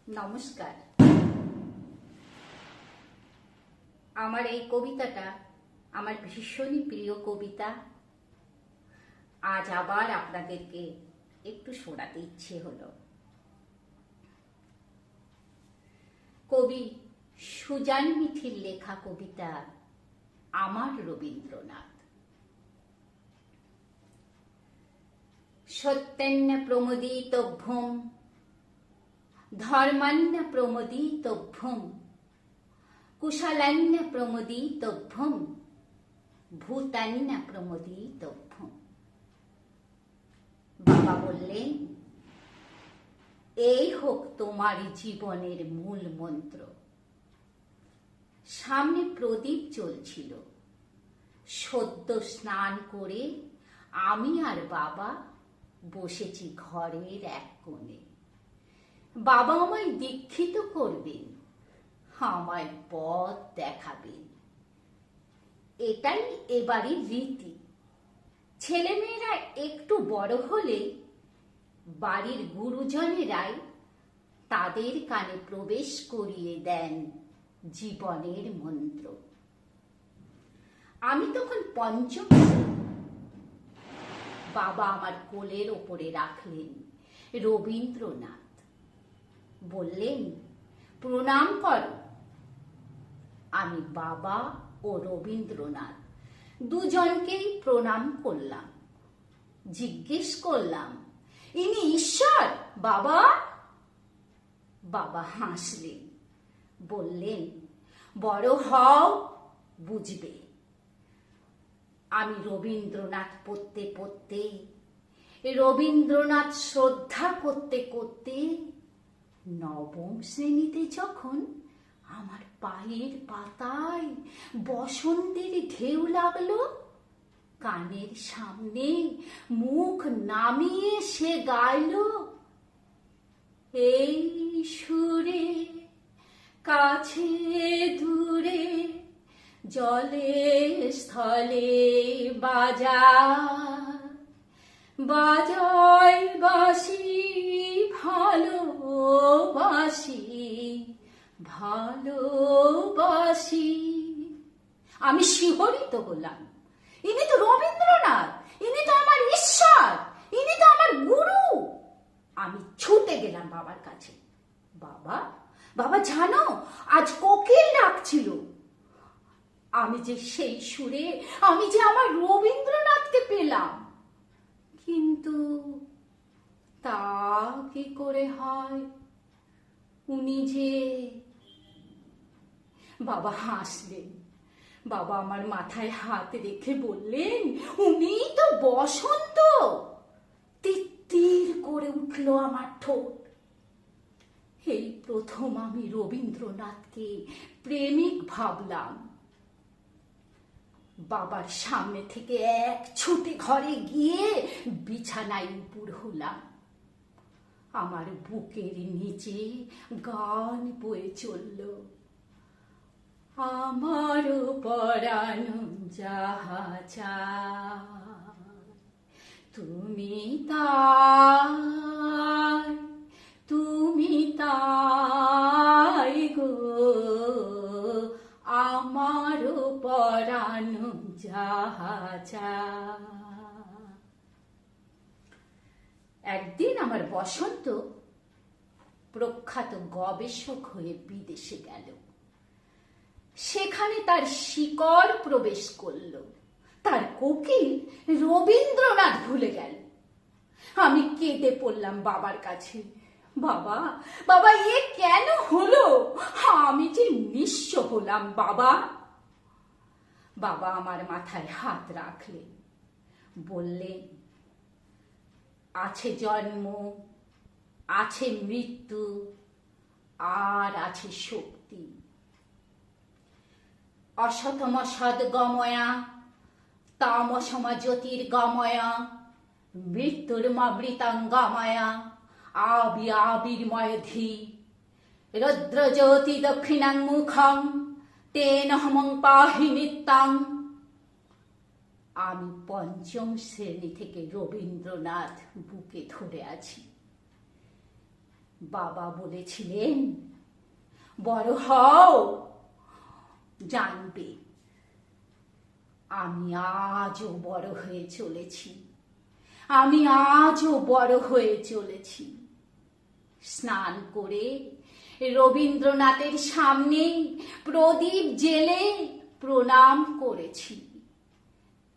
নমস্কার। আমার এই কবিতাটা আমার ভীষণই প্রিয় কবিতা। আজ আবার আপনাদেরকে একটু শোনাতে ইচ্ছে হলো। কবি সুজান মিঠির লেখা কবিতা আমার রবীন্দ্রনাথ। সত্যেন্য প্রমোদিতভ্যম ধর্মান্য প্রমোদিতভ্যম কুশলান্য প্রমোদিতভ্যম ভূতান্য প্রমোদিতভ্যম। বাবা বললেন, এই হোক তোমার জীবনের মূল মন্ত্র। সামনে প্রদীপ জ্বলছিল। সদ্য স্নান করে আমি আর বাবা বসেছি ঘরের এক কোণে। বাবা আমায় দীক্ষিত করবেন, আমায় পথ দেখাবেন। এটাই এবারের রীতি। ছেলেমেয়েরা একটু বড় হলে বাড়ির গুরুজনেরাই তাদের কানে প্রবেশ করিয়ে দেন জীবনের মন্ত্র। আমি তখন পঞ্চম শ্রেণী। বাবা আমার কোলের ওপরে রাখলেন রবীন্দ্রনাথ। বললেন, প্রণাম করো। আমি বাবা ও রবীন্দ্রনাথ দুজনকেই প্রণাম করলাম। জিজ্ঞেস করলাম, ইনি ঈশ্বর বাবা? বাবা হাসলেন, বললেন, বড় হও, বুঝবে। আমি রবীন্দ্রনাথ পড়তে পড়তে, রবীন্দ্রনাথ শ্রদ্ধা করতে করতে নবম শ্রেণীতে যখন আমার পায়ের পাতায় বসন্তের ঢেউ লাগলো, কানের সামনে মুখ নামিয়ে সে গাইল, এই সুরে কাছে দূরে জলে স্থলে বাজা বাজায় বাসি ভালোবাসি ভালোবাসি। আমি শিহরিত হলাম। ইনি তো রবীন্দ্রনাথ, ইনি তো আমার ঈশ্বর, ইনি তো আমার গুরু। আমি ছুটে গেলাম বাবার কাছে। বাবা, বাবা জানো, আজ কোকিল ডাকছিল। আমি যে সেই সুরে, আমি যে আমার রবীন্দ্রনাথকে পেলাম। কিন্তু তা কি করে হয়? উনি যে... বাবা হাসলেন। বাবা আমার মাথায় হাত রেখে বললেন, উনি তো বসন্ত। তিত্তির করে উঠল আমার ঠোঁট। এই প্রথম আমি রবীন্দ্রনাথকে প্রেমিক ভাবলাম। বাবার সামনে থেকে এক ছুটে ঘরে গিয়ে বিছানায় উপুর হলাম। আমার বুকের নিচে গান বয়ে চলল, আমার পরাণ যাহা চায় তুমি তাই, তুমি তাই গো, আমার পরাণ যাহা চায়। একদিন আমার বসন্ত প্রখ্যাত গবেষক হয়ে বিদেশে গেল। সেখানে তার শিকড় প্রবেশ করল। তার কোকিল রবীন্দ্রনাথ ভুলে গেল। আমি কেঁদে পড়লাম বাবার কাছে। বাবা, বাবা, এ কেন হলো? আমি যে নিঃস্ব হলাম বাবা। বাবা আমার মাথায় হাত রাখলেন, বললেন, আছে জন্ম, আছে মৃত্যু, আর আছে শক্তি। অসতম সদ্গময়া তামসমা জ্যোতির্গময়া মৃত্যুর্মৃতাঙ্গময়া আবির্ময় ধী রুদ্রজ্যোতি দক্ষিণাঙ্গুখং তেনহমং পাহি নিত্যং। আমি পঞ্চম শ্রেণী থেকে রবীন্দ্রনাথ বুকে ধরে আছি। বাবা বলেছিলেন, বড় হও, জানবে আমি আজও বড় হয়ে চলেছি, আমি আজও বড় হয়ে চলেছি। স্নান করে রবীন্দ্রনাথের সামনে প্রদীপ জেলে প্রণাম করেছি,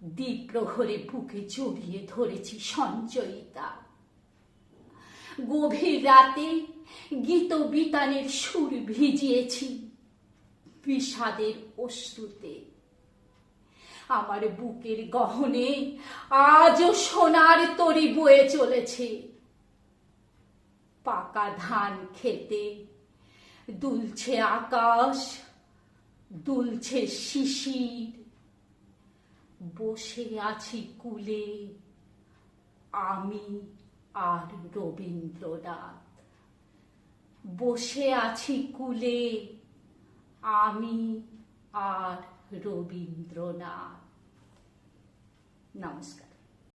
দ্বীপ্রহরে বুকে জড়িয়ে ধরেছি সঞ্চয়িতা। গভীর রাতে গীত বিতানের সুর ভিজিয়েছি বিষাদের অশ্রুতে। আমার বুকের গহনে আজও সোনার তরি বয়ে চলেছে। পাকা ধান খেতে দুলছে আকাশ, দুলছে শিশির। বসে আছি কুলে আমি আর রবীন্দ্রনাথ, বসে আছি কুলে আমি আর রবীন্দ্রনাথ। নমস্কার।